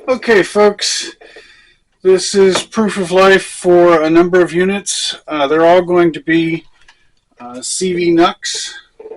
Okay, folks, this is proof of life for a number of units. They're all going to be CV-NUCs,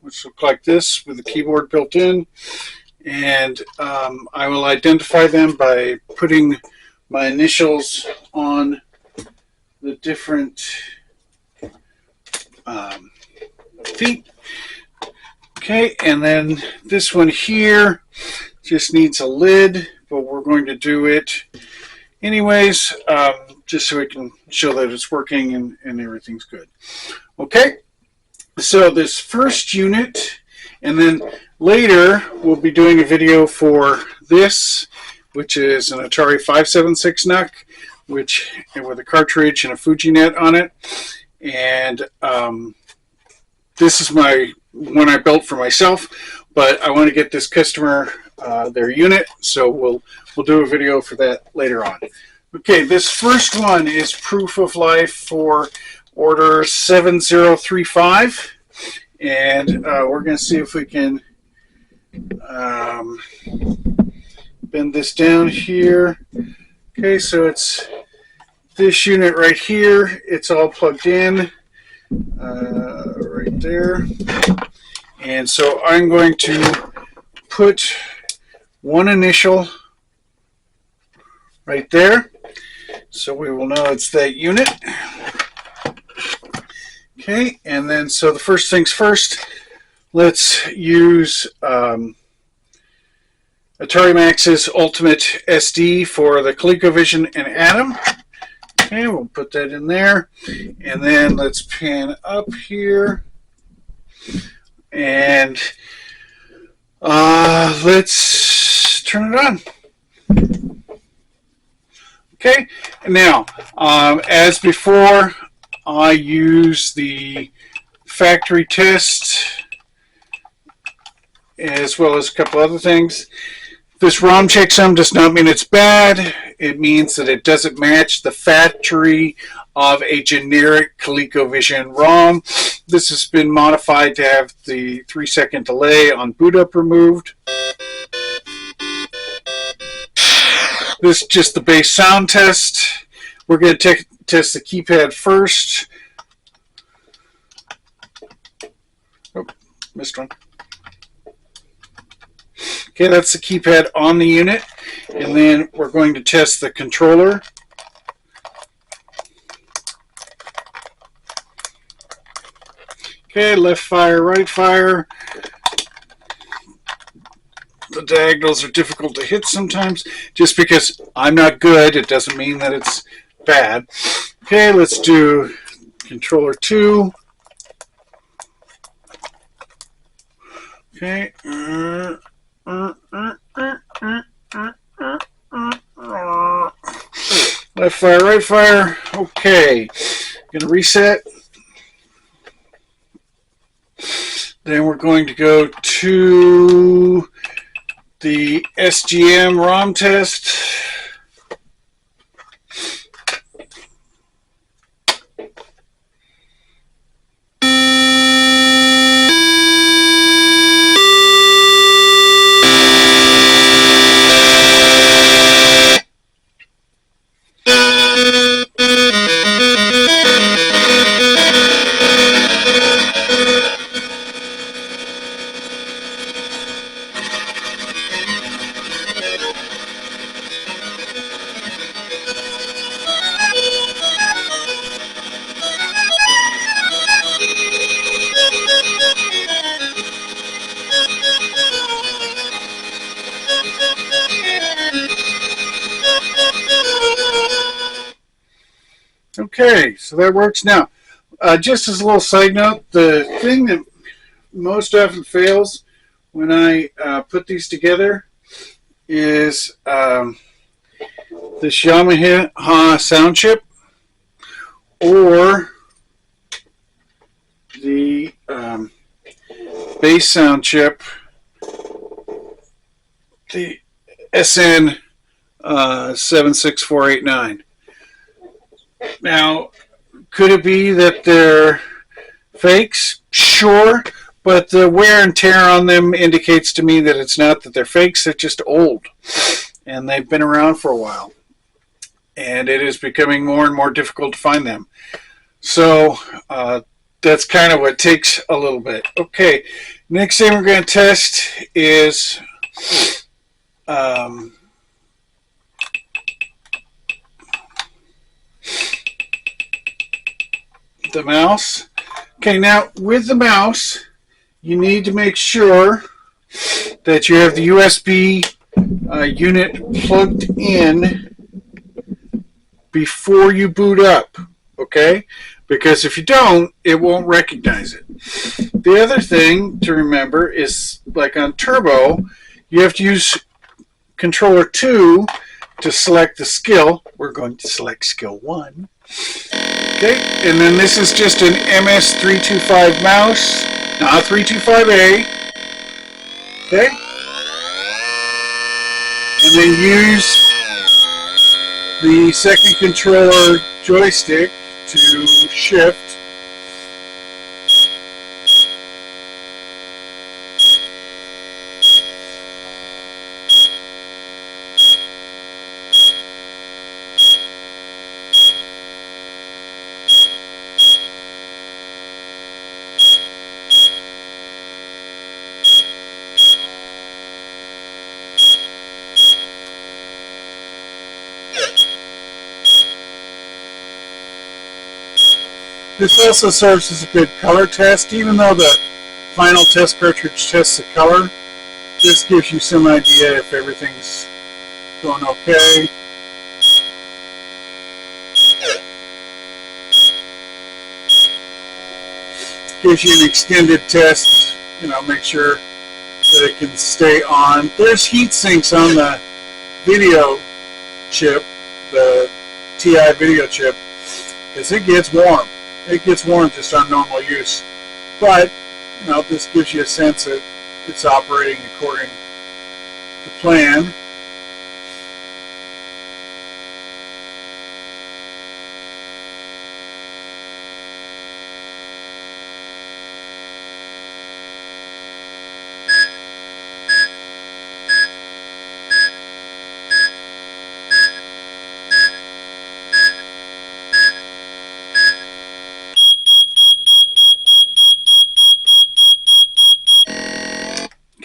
which look like this with the keyboard built in. And I will identify them by putting my initials on the different feet. Okay, and then this one here just needs a lid, but we're going to do it anyways, just so we can show that it's working and everything's good. Okay, so this first unit, and then later we'll be doing a video for this, which is an Atari 576 NUC, which with a cartridge and a FujiNet on it. And this is my one I built for myself, but I want to get this customer their unit, so we'll do a video for that later on. Okay, this first one is proof of life for order 7035, and we're going to see if we can bend this down here. Okay, so it's this unit right here. It's all plugged in right there. And so I'm going to put one initial right there, so we will know it's that unit. Okay, and then so the first things first, let's use Atari Max's Ultimate SD for the ColecoVision and Atom. Okay, we'll put that in there, and then let's pan up here, and let's turn it on. Okay, and now, as before, I use the factory test as well as a couple other things. This ROM checksum does not mean it's bad. It means that it doesn't match the factory of a generic ColecoVision ROM. This has been modified to have the 3-second delay on boot up removed. This is just the base sound test. We're going to test the keypad first. Oh, missed one. Okay, that's the keypad on the unit, and then we're going to test the controller. Okay, left fire, right fire. The diagonals are difficult to hit sometimes. Just because I'm not good, it doesn't mean that it's bad. Okay, let's do controller 2. Okay. Left fire, right fire. Okay. Gonna reset. Then we're going to go to the SGM ROM test. Okay, so that works. Now, just as a little side note, the thing that most often fails when I put these together is this Yamaha sound chip or the bass sound chip, the SN 76489. Now, could it be that they're fakes? Sure, but the wear and tear on them indicates to me that it's not that they're fakes, they're just old. and they've been around for a while. And it is becoming more and more difficult to find them. So that's kind of what takes a little bit. Okay, next thing we're going to test is the mouse. Okay, now with the mouse, you need to make sure that you have the USB unit plugged in before you boot up, okay? Because if you don't, it won't recognize it. The other thing to remember is, like on Turbo, you have to use controller 2 to select the skill. We're going to select skill 1. Okay, and then this is just an MS325 mouse, not 325A. Okay, and then use the second controller joystick to shift. This also serves as a good color test. Even though the final test cartridge tests the color, this gives you some idea if everything's going okay. Gives you an extended test, make sure that it can stay on. There's heat sinks on the video chip, the TI video chip, because it gets warm. It gets warm just on normal use. But, this gives you a sense that it's operating according to plan.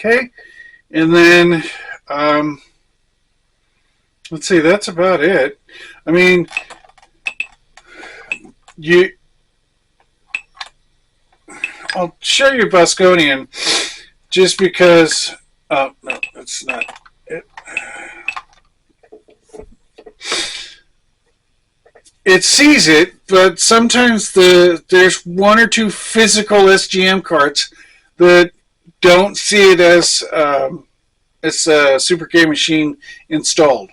Okay, and then let's see, that's about it. I mean, I'll show you Bosconian just because, no, that's not it. It sees it, but sometimes there's one or two physical SGM cards that don't see it as a Super K machine installed.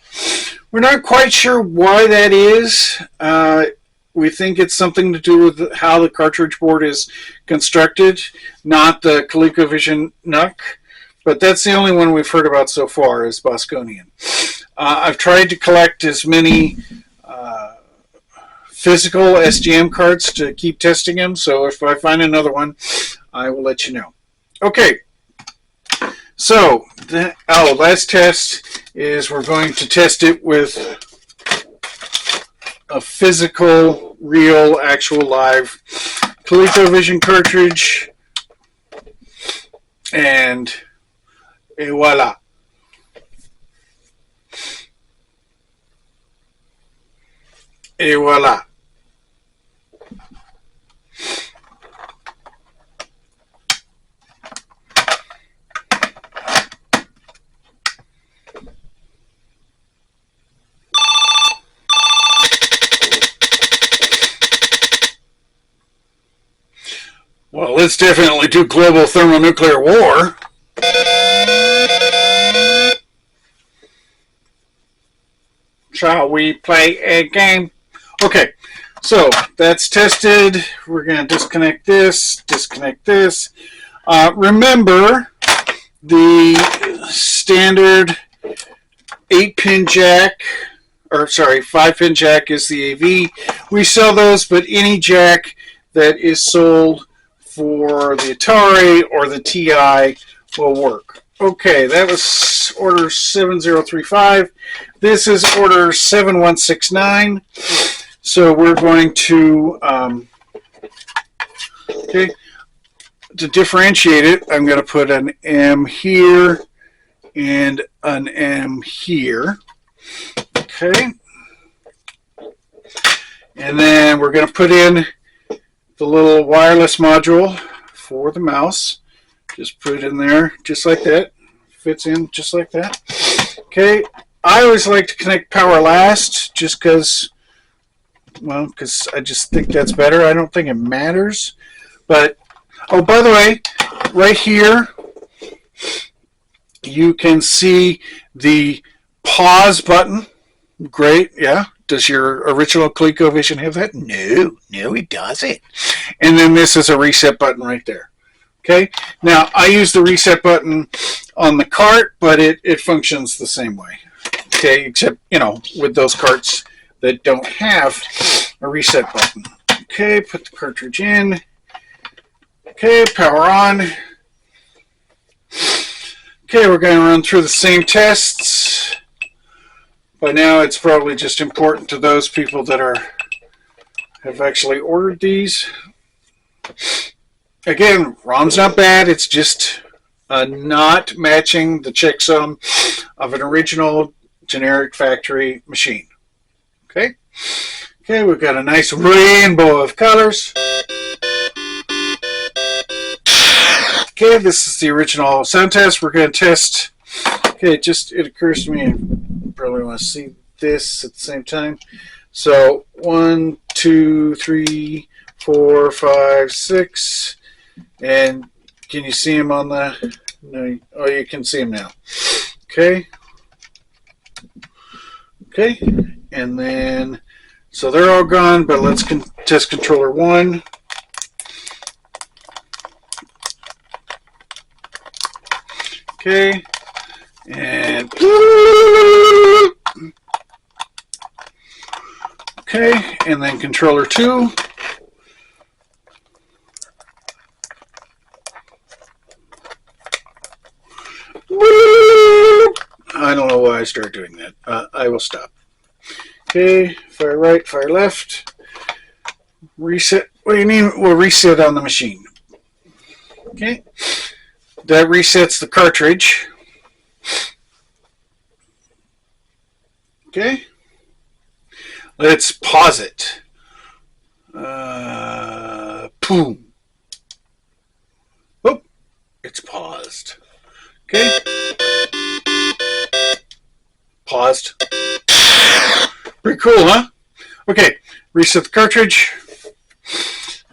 We're not quite sure why that is. We think it's something to do with how the cartridge board is constructed, not the ColecoVision NUC, but that's the only one we've heard about so far is Bosconian. I've tried to collect as many physical SGM cards to keep testing them, so if I find another one, I will let you know. Okay, so last test is we're going to test it with a physical, real, actual, live ColecoVision cartridge, and voila. Et voila. Well, let's definitely do global thermonuclear war. Shall we play a game? Okay, so that's tested. We're going to disconnect this. Remember, the standard 8-pin jack, 5-pin jack is the AV. We sell those, but any jack that is sold for the Atari or the TI will work. Okay, that was order 7035. This is order 7169. So we're going to, okay, to differentiate it, I'm going to put an M here and an M here. Okay. And then we're going to put in the little wireless module for the mouse. Just put it in there just like that. Fits in just like that. Okay. I always like to connect power last just because, well, because I just think that's better. I don't think it matters. But, oh, by the way, right here, you can see the pause button. Great, yeah. Does your original ColecoVision have that? No, it doesn't. And then this is a reset button right there. Okay, now I use the reset button on the cart, but it functions the same way. Okay, except, you know, with those carts that don't have a reset button. Okay, put the cartridge in. Okay, power on. Okay, we're going to run through the same tests. By now, it's probably just important to those people that have actually ordered these. Again, ROM's not bad. It's just not matching the checksum of an original generic factory machine. Okay? Okay, we've got a nice rainbow of colors. Okay, this is the original sound test. We're going to test. Okay, it occurs to me, I probably want to see this at the same time. So 1, 2, 3, 4, 5, 6. And can you see him on the? No. Oh, you can see him now. Okay. Okay. And then, so they're all gone, but let's test controller 1. Okay. And okay, and then controller 2. I don't know why I started doing that. I will stop. Okay, fire right, fire left. Reset. What do you mean we'll reset on the machine? Okay. That resets the cartridge. Okay. Let's pause it. Boom. Oh, it's paused. Okay. Paused. Pretty cool, huh? Okay, reset the cartridge.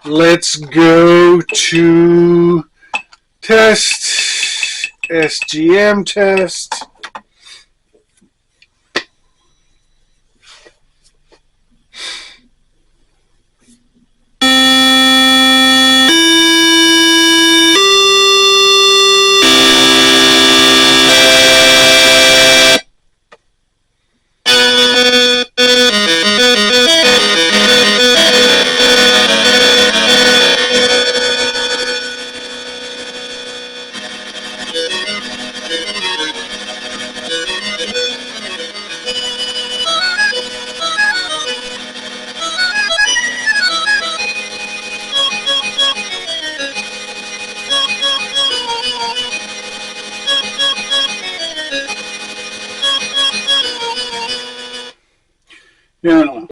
Let's go to test, SGM test. Yeah, I don't know.